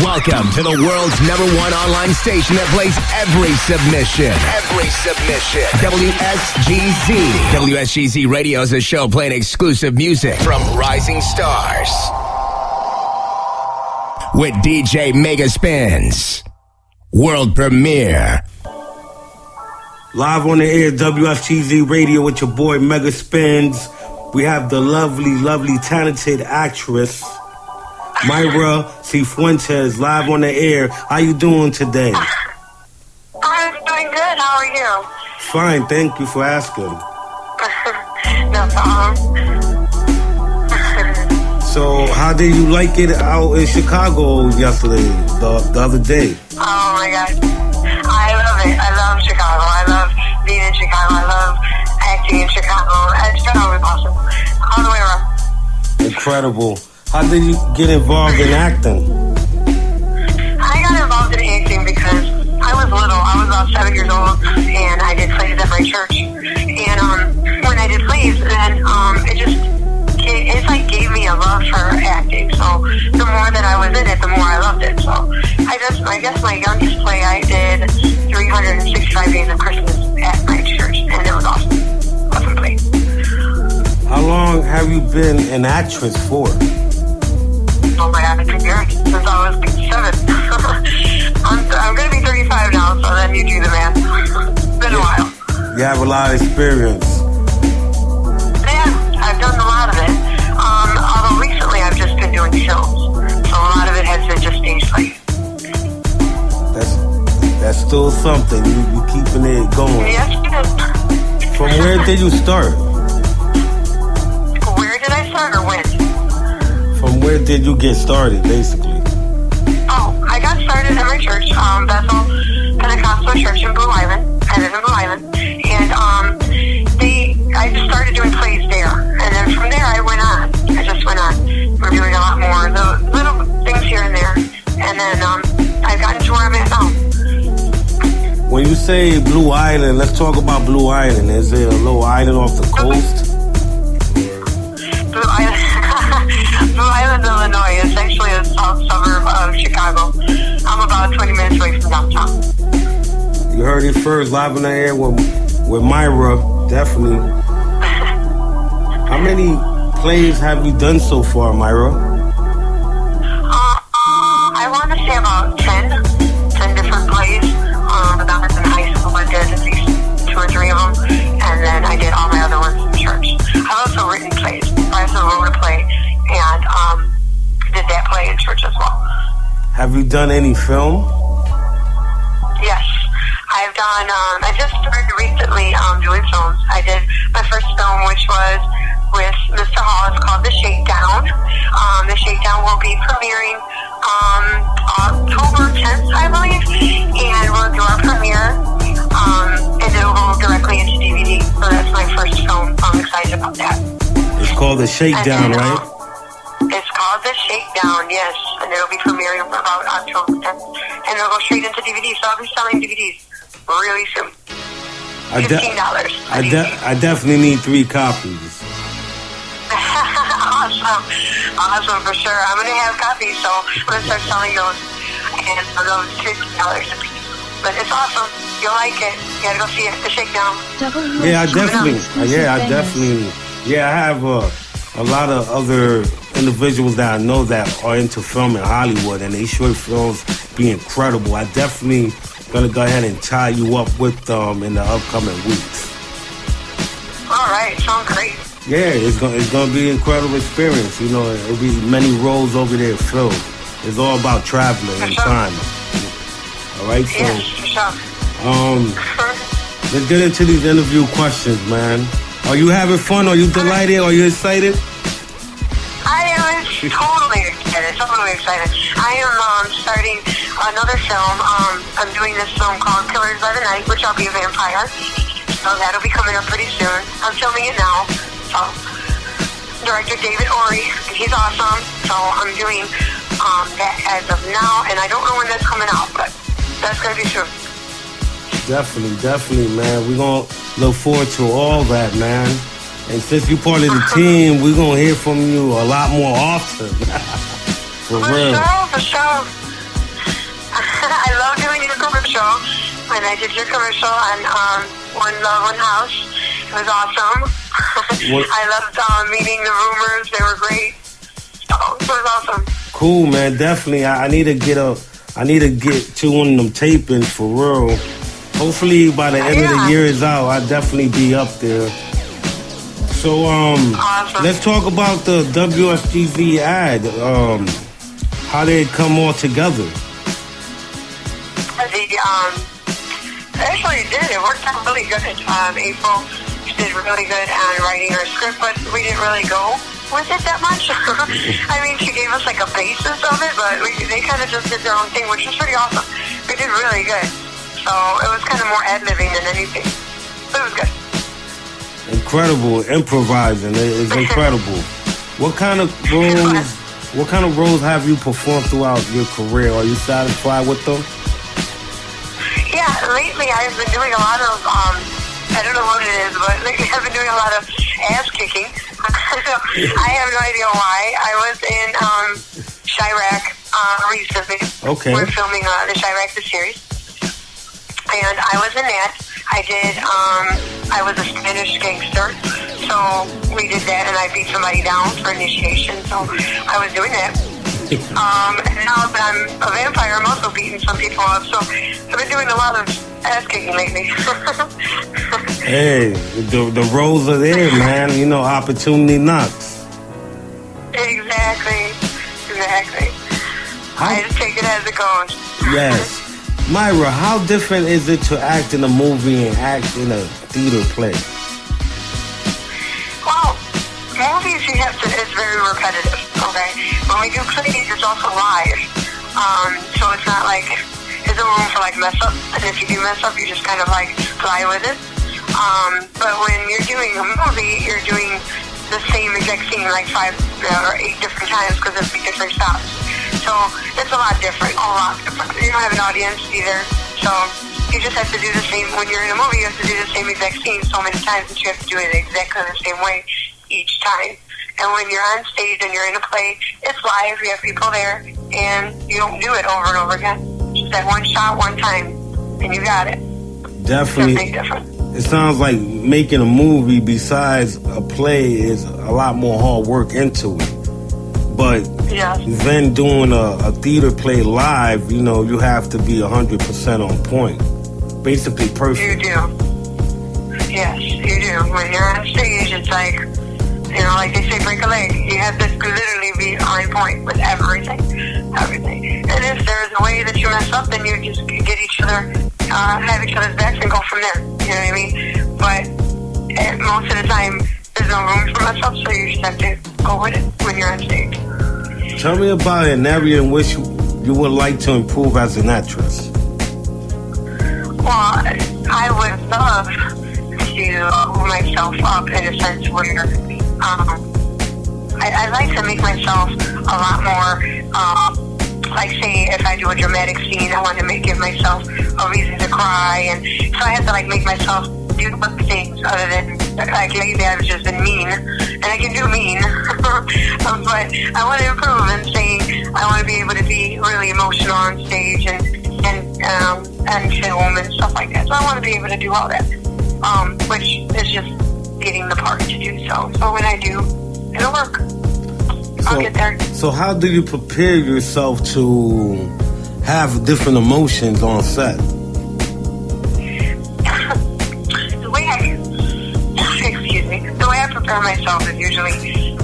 Welcome to the world's #1 online station that plays every submission. WSGZ. WSGZ Radio is a show playing exclusive music from rising stars. With DJ Mega Spins. World premiere. Live on the air, WFGZ Radio with your boy Mega Spins. We have the lovely, talented actress, Mayra Sifuentes, live on the air. How you doing today? I'm doing good. How are you? Fine, thank you for asking. No problem. So, how did you like it out in Chicago yesterday, the other day? Oh my God. I love it. I love Chicago. I love being in Chicago. I love acting in Chicago. Chicago was awesome. All the way around. Incredible. How did you get involved in acting? I got involved in acting because I was little. I was about 7 years old, and I did plays at my church. And when I did plays, then it like gave me a love for acting. So the more that I was in it, the more I loved it. So I guess my youngest play I did 365 Days of Christmas at my church, and it was awesome. Awesome play. How long have you been an actress for? Oh my God, 2 years, since I was 7. I'm going to be 35 now, so then you do the math. It's been a while. You have a lot of experience. Yeah, I've done a lot of it. Although recently I've just been doing films, so a lot of it has been just stage plays. That's still something. You keeping it going. Yes, it is. From where did you start? Where did I start or when? From where did you get started, basically? Oh, I got started at my church, Bethel Pentecostal Church in Blue Island. I live in Blue Island. And I just started doing plays there. And then from there I just went on. We're doing a lot more, the little things here and there. And then I've gotten to where I'm at now. When you say Blue Island, let's talk about Blue Island. Is it a little island off the coast? Blue Island, Illinois is actually a south suburb of Chicago. I'm about 20 minutes away from downtown. You heard it first, live on the air with Mayra, definitely. How many plays have you done so far, Mayra? I want to say about 10 different plays. When I was in high school, I did at least 2 or 3 of them, and then I did all my other ones in church. I've also written plays. I also wrote a play, and did that play in church as well. Have you done any film? Yes. I've done, I just started recently doing films. I did my first film, which was with Mr. Hall. It's called The Shakedown. The Shakedown will be premiering October 10th, I believe, and we'll do our premiere, and it'll go directly into DVD. So that's my first film. I'm excited about that. It's called The Shakedown, right? It's called The Shakedown, yes, and it'll be premiering about October 10th, and it'll go straight into DVD. So I'll be selling DVDs really soon. $15. I definitely need 3 copies. Awesome, for sure. I'm gonna have copies, so I'm gonna start selling those, and those $15 a piece. But it's awesome. You'll like it. You gotta go see it. The Shakedown. Yeah, I definitely. I have a lot of other individuals that I know that are into film in Hollywood, and they short films be incredible. I definitely gonna go ahead and tie you up with them in the upcoming weeks. All right, sounds great. Yeah, it's gonna be an incredible experience. You know, it'll be many roles over there filled. It's all about traveling and time. All right, so yes, for sure. Let's get into these interview questions, man. Are you having fun? Are you delighted? Are you excited? I am totally excited. I am starting another film. I'm doing this film called Killers by the Night, which I'll be a vampire. So that'll be coming up pretty soon. I'm filming it now. So, director David Ory, he's awesome. So I'm doing that as of now, and I don't know when that's coming out, but that's going to be soon. Definitely, man. We're going to look forward to all that, man. And since you're part of the team, we're going to hear from you a lot more often. For real. For sure. I love doing your commercial. When I did your commercial on One Love, One House, it was awesome. I loved meeting the Rumors. They were great. So it was awesome. Cool, man. Definitely. I need to get to one of them tapings for real. Hopefully by the end of the year is out, I'll definitely be up there. So awesome. Let's talk about the WSGZ ad. How did it come all together? Actually, it did. It worked out really good. April did really good on writing her script, but we didn't really go with it that much. I mean, she gave us like a basis of it, but they kind of just did their own thing, which was pretty awesome. We did really good. So it was kind of more ad-libbing than anything. But it was good. Incredible. Improvising. It's incredible. What kind of roles have you performed throughout your career? Are you satisfied with them? Yeah, lately I've been doing a lot of, I don't know what it is, but lately I've been doing a lot of ass kicking. I have no idea why. I was in Chirac recently. Okay. We're filming the Chirac, the series. And I was in that. I was a Spanish gangster. So we did that, and I beat somebody down for initiation. So I was doing that. And now that I'm a vampire, I'm also beating some people up. So I've been doing a lot of ass kicking lately. Hey, the roles are there, man. You know, opportunity knocks. Exactly. I just take it as it goes. Yes. Mayra, how different is it to act in a movie and act in a theater play? Well, movies it's very repetitive, okay? When we do plays, it's also live. So it's not like there's no room for like mess up. And if you do mess up, you just kind of like fly with it. But when you're doing a movie, you're doing the same exact scene like 5 or 8 different times because it'll be different stops. So it's a lot different. You don't have an audience either. So you just have to do the same. When you're in a movie, you have to do the same exact scene so many times that you have to do it exactly the same way each time. And when you're on stage and you're in a play, it's live. You have people there, and you don't do it over and over again. Just that one shot, one time, and you got it. Definitely. It's a big difference. It sounds like making a movie besides a play is a lot more hard work into it. But then doing a theater play live, you know, you have to be 100% on point. Basically perfect. You do. Yes, you do. When you're on stage, it's like, you know, like they say, break a leg. You have to literally be on point with everything. And if there's a way that you mess up, then you just get each other, have each other's backs and go from there. You know what I mean? But most of the time, there's no room for mess up, so you just have to go with it when you're on stage. Tell me about an area in which you would like to improve as an actress. Well, I would love to move myself up in a sense where I like to make myself a lot more, like say if I do a dramatic scene, I want to give myself a reason to cry, and so I have to like make myself do other things other than, like lately I've just been mean, and I can do mean, but I want to improve and saying I want to be able to be really emotional on stage and film and stuff like that. So I want to be able to do all that, which is just getting the part to do so. So when I do, it'll work. I'll get there. So how do you prepare yourself to have different emotions on set? The way I prepare myself is usually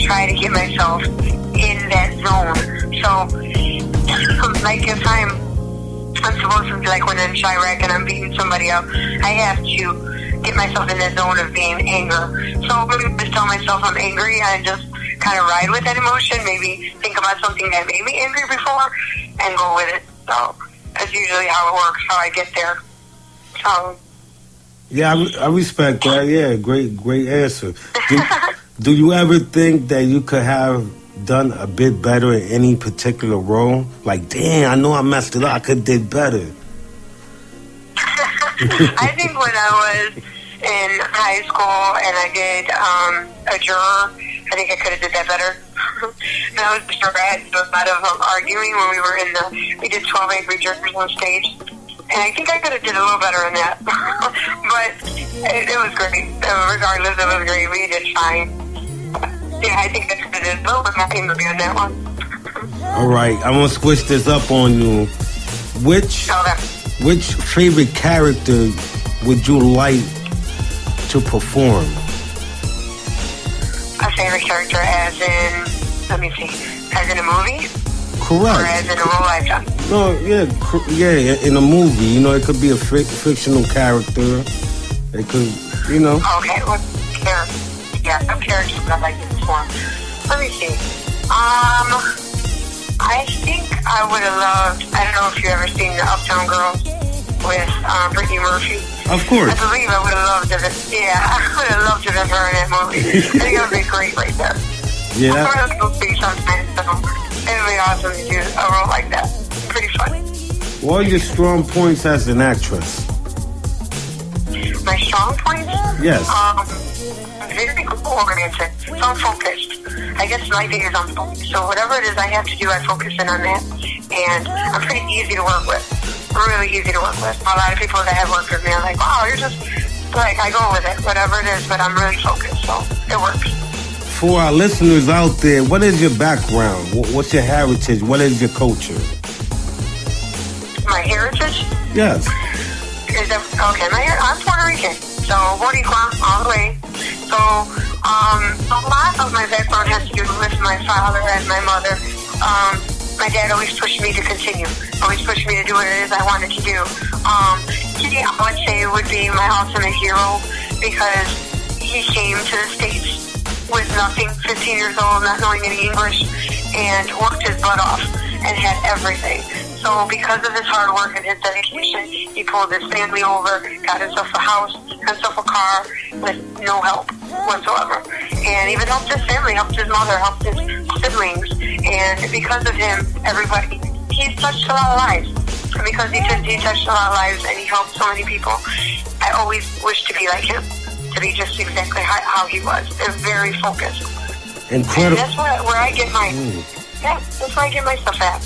try to get myself in that zone. So, like if I'm supposed to, like when I'm in Chirac and I'm beating somebody up, I have to get myself in that zone of being anger. So I'm going to just tell myself I'm angry and just kind of ride with that emotion, maybe think about something that made me angry before and go with it. So that's usually how it works, how I get there. So... Yeah, I respect that. Yeah, great answer. Do you ever think that you could have done a bit better in any particular role? Like, damn, I know I messed it up. I could have did better. I think when I was in high school and I did a juror, I think I could have did that better. That was just a lot of arguing when we did 12 Angry Jerkers on stage. And I think I could have did a little better in that. But it was great. Regardless, it was great. We did fine. Yeah, I think that's what it is. A little bit happy to be on that one. All right, I'm going to switch this up on you. Which favorite character would you like to perform? A favorite character as in, let me see, as in a movie? Correct. Or as in a role I've done? No, yeah, in a movie. You know, it could be a fictional character. It could, you know. Okay, what character? Yeah, some characters that I like to perform. Let me see. I think I would have loved, I don't know if you've ever seen the Uptown Girls with Brittany Murphy. Of course. I believe I would have loved it. Yeah, I would have loved to have her in that movie. I think it would be great right there. Yeah. I'm going to go see sometimes, so it would be awesome to do a role like that. Pretty fun. What are your strong points as an actress? My strong points? Yes. Very goal-oriented, so I'm focused. I guess my thing is I'm focused. So whatever it is I have to do, I focus in on that. And I'm pretty easy to work with. Really easy to work with. A lot of people that have worked with me are like, wow, you're just, like, I go with it, whatever it is, but I'm really focused, so it works. For our listeners out there, what is your background? What's your heritage? What is your culture? My heritage? Yes. Okay, I'm Puerto Rican, so Boricua all the way. So a lot of my background has to do with my father and my mother. My dad always pushed me to continue, always pushed me to do what it is I wanted to do. He, I would say, would be my ultimate hero because he came to the States with nothing, 15 years old, not knowing any English, and worked his butt off and had everything. So because of his hard work and his dedication, he pulled his family over, got himself a house, got himself a car with no help whatsoever. And even helped his family, helped his mother, helped his siblings. And because of him, he's touched a lot of lives. And because he touched a lot of lives and he helped so many people, I always wish to be like him, to be just exactly how he was. They're very focused. Incredible. And that's where I get my, that's where I get my stuff at.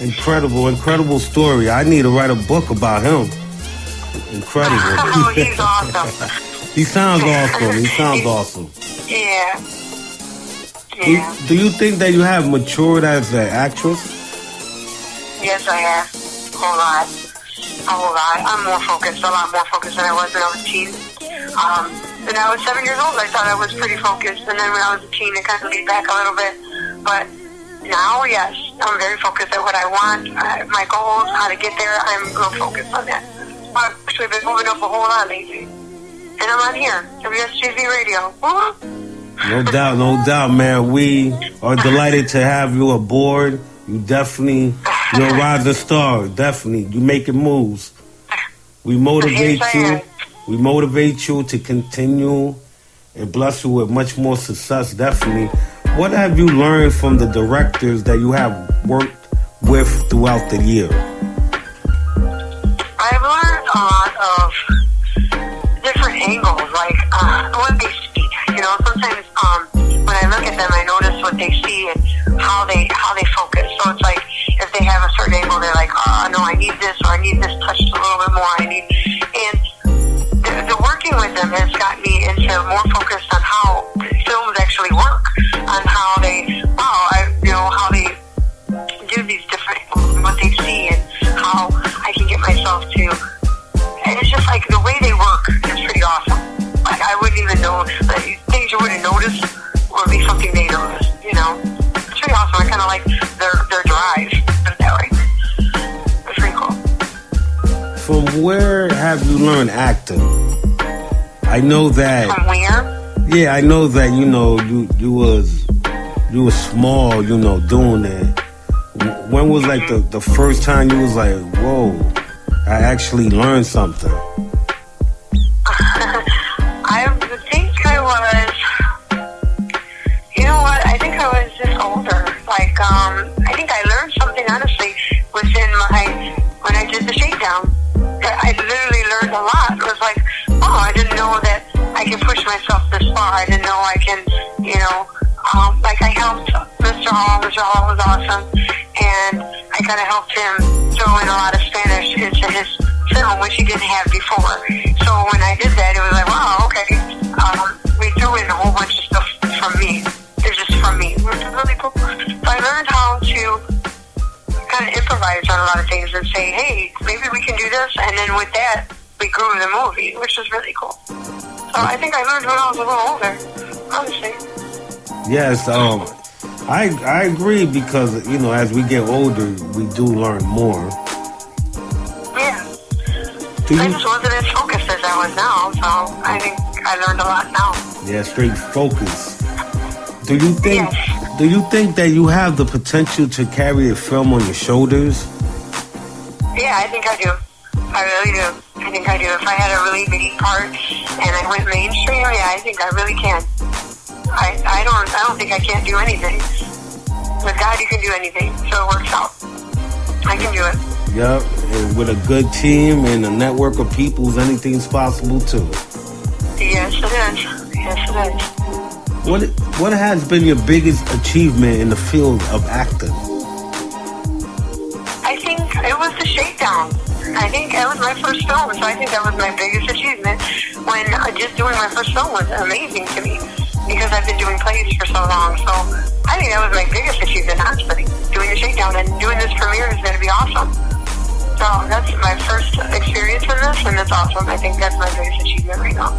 Incredible story. I need to write a book about him. Incredible. Oh, he's awesome. He sounds awesome. Yeah. Do you think that you have matured as an actress? Yes, I have. A whole lot. I'm more focused, a lot more focused than I was when I was a teen. When I was 7 years old, I thought I was pretty focused. And then when I was a teen, it kind of laid back a little bit. But now, yes, I'm very focused at what I want, my goals, how to get there. I'm real focused on that. I've actually been moving up a whole lot lately. And I'm on here, WSGZ Radio. No doubt, man. We are delighted to have you aboard. You definitely, you're a rising star. Definitely. You making moves. We motivate you. We motivate you to continue and bless you with much more success, definitely. What have you learned from the directors that you have worked with throughout the year? I've learned a lot of different angles, like what they see. You know, sometimes when I look at them, I notice what they see and how they focus. So it's like if they have a certain angle, they're like, oh no, I need this, or I need this touched a little bit more. And the working with them has got me into more focus on how films actually work, on how they, how they do these different, what they see, and how I can get myself to. And it's just like the way they work is pretty awesome. Like I wouldn't even know, like, things you wouldn't notice would be something they notice. You know, it's pretty awesome. I kind of like their drive, put it that way. It's pretty cool. From where have you learned acting? I know that. From where? Yeah, I know that. You was small. Doing that. When was like the first time you was like, whoa, I actually learned something? I think I was. You know what? I think I was just older. Like, I think I learned something honestly when I did the shakedown. I literally learned a lot. It was like, oh, I didn't know that I can push myself this far. I didn't know I can, like I helped Miss which was awesome. And I kind of helped him throw in a lot of Spanish into his film, which he didn't have before. So when I did that, it was like, wow, okay. We threw in a whole bunch of stuff from me. It's just from me, which is really cool. So I learned how to kind of improvise on a lot of things and say, hey, maybe we can do this. And then with that, we grew the movie, which was really cool. So I think I learned when I was a little older, honestly. Yes, I agree because, you know, as we get older, we do learn more. Yeah. I just wasn't as focused as I was now, so I think I learned a lot now. Yeah, straight focus. Do you think that you have the potential to carry a film on your shoulders? Yeah, I think I do. I really do. I think I do. If I had a really big part and I went mainstream, yeah, I think I really can. I don't think I can't do anything. With God, you can do anything, so it works out. I can do it. Yep, and with a good team and a network of people, anything's possible too. Yes, it is. Yes, it is. What has been your biggest achievement in the field of acting? I think it was the Shakedown. I think that was my first film, so I think that was my biggest achievement. When just doing my first film was amazing to me because I've been doing plays for so long. So I think that was my biggest achievement, honestly. Doing the Shakedown and doing this premiere is going to be awesome. So that's my first experience in this, and it's awesome. I think that's my biggest achievement right now.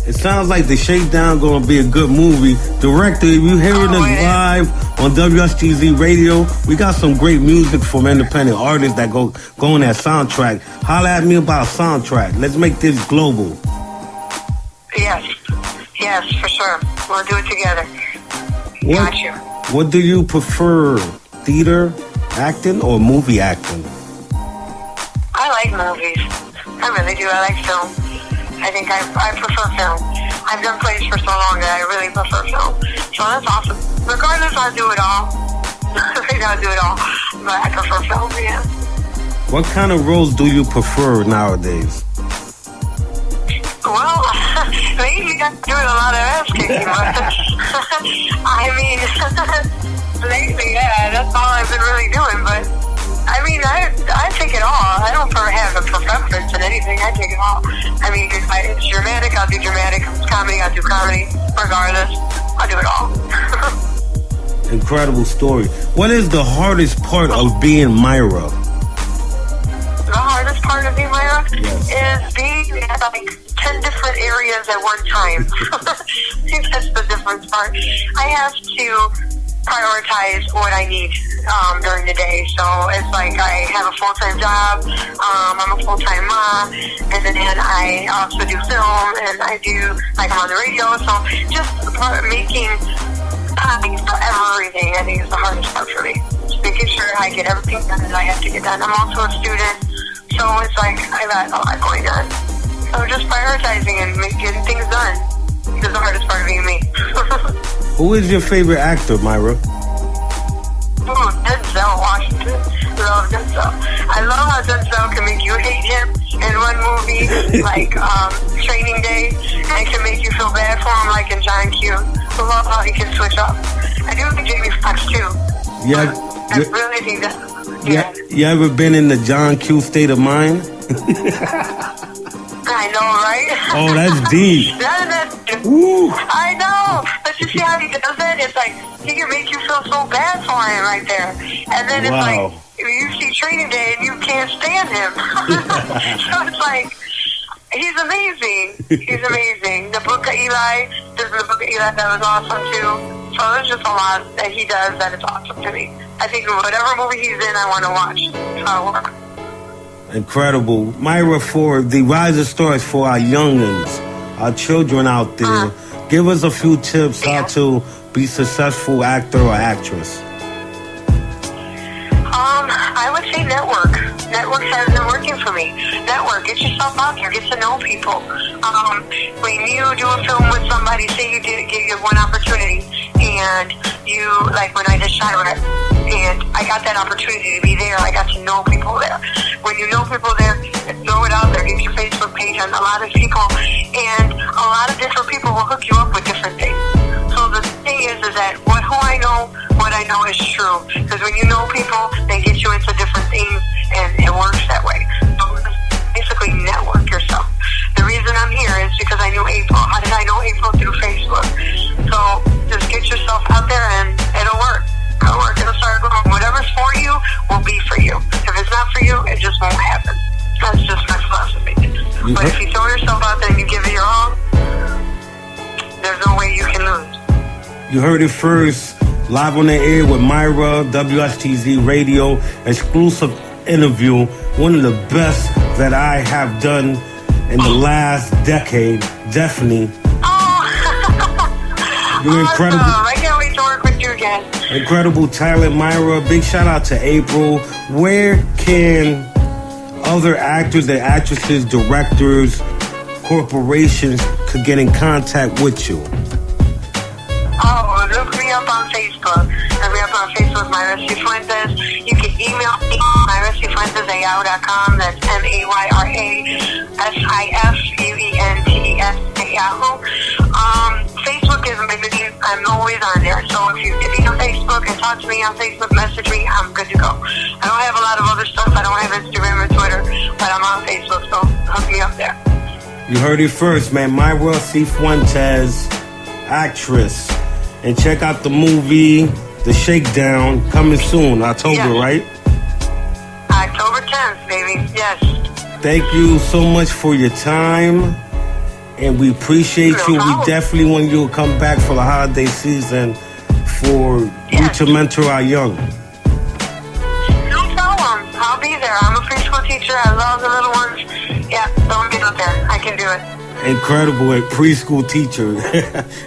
It sounds like the Shakedown going to be a good movie. Director, if you're hearing us live on WSGZ Radio, we got some great music from independent artists that go on that soundtrack. Holla at me about a soundtrack. Let's make this global. Yes, for sure. We'll do it together. Got you. What do you prefer, theater acting or movie acting? I like movies. I really do. I like film. I think I prefer film. I've done plays for so long that I really prefer film. So that's awesome. Regardless, I'll do it all. I'll do it all. But I prefer film, yeah. What kind of roles do you prefer nowadays? Well, lately I'm doing a lot of ass kicking. I mean, lately, yeah, that's all I've been really doing. But I mean, I take it all. I don't have a preference in anything. I take it all. I mean, if it's dramatic, I'll do dramatic. If it's comedy, I'll do comedy. Regardless, I'll do it all. Incredible story. What is the hardest part of being Mayra? The hardest part of being Mayra is being in like 10 different areas at one time. I think that's the difference part. I have to prioritize what I need during the day. So it's like I have a full-time job, I'm a full-time mom, and then I also do film, and I do, like, I'm on the radio. So just making time for everything, I think, is the hardest part for me. Just making sure I get everything done that I have to get done. I'm also a student, so it's like I got a lot going on. So just prioritizing and getting things done is the hardest part of being me. Who is your favorite actor, Mayra? Denzel Washington. Love Denzel. I love how Denzel can make you hate him in one movie, like Training Day, and can make you feel bad for him, like in John Q. I love how he can switch up. I do think Jamie Foxx too. Yeah, I really think that. Yeah. You ever been in the John Q state of mind? I know, right? Oh, that's deep. I know. But you see how he does it? It's like he can make you feel so bad for him right there. And then it's like you see Training Day and you can't stand him. So it's like he's amazing. He's amazing. The Book of Eli, there's the Book of Eli that was awesome too. So there's just a lot that he does that is awesome to me. I think whatever movie he's in, I want to watch. So incredible. Mayra, for the rising stars for our youngins, our children out there, give us a few tips how to be successful actor or actress. I would say network. Network has been working for me. Network, get yourself out there, get to know people. When you do a film with somebody, say you give you one opportunity, and you, like when I did Chirac, and I got that opportunity to be there, I got to know people there. When you know people there, throw it out there, get your Facebook page on a lot of people, and a lot of different people will hook you up with different things. So the thing is that what I know is when you know people, they get you into different things, and it works that way. So basically network yourself. The reason I'm here is because I knew April. How did I know April? Through Facebook. So just get yourself out there and it'll work. It'll work. It'll start growing. Whatever's for you will be for you. If it's not for you, it just won't happen. That's just my philosophy. But if you throw yourself out there and you give it your all, there's no way you can lose. You heard it first, live on the air with Mayra, WSTZ Radio, exclusive interview, one of the best that I have done in the last decade, definitely. Oh, you're incredible. Awesome. I can't wait to work with you again. Incredible talent, Mayra. Big shout out to April. Where can other actors and actresses, directors, corporations could get in contact with you? Oh, look me up on Facebook. Look me up on Facebook, Mayra Sifuentes. You can email me, Mayra Sifuentes at yahoo.com. That's Mayrasifuentes at Yahoo. Facebook is my name. I'm always on there. So if you get me on Facebook and talk to me on Facebook, message me, I'm good to go. I don't have a lot of other stuff. I don't have Instagram or Twitter, but I'm on Facebook, so hook me up there. You heard it first, man. Mayra Sifuentes, actress. And check out the movie, The Shakedown, coming soon, October, yes. Right? October 10th, baby. Yes. Thank you so much for your time. And we appreciate you. We definitely want you to come back for the holiday season for you to mentor our young. No problem. I'll be there. I'm a preschool teacher. I love the little ones. Yeah, don't get up there. I can do it. Incredible, a preschool teacher.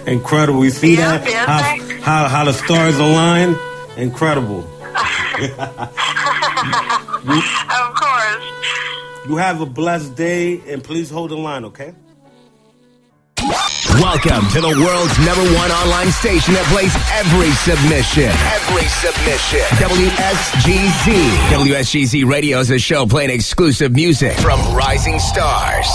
Incredible. You see that? How the stars align? Incredible. Of course. You have a blessed day, and please hold the line, okay? Welcome to the world's #1 online station that plays every submission. WSGZ. WSGZ Radio is a show playing exclusive music from rising stars.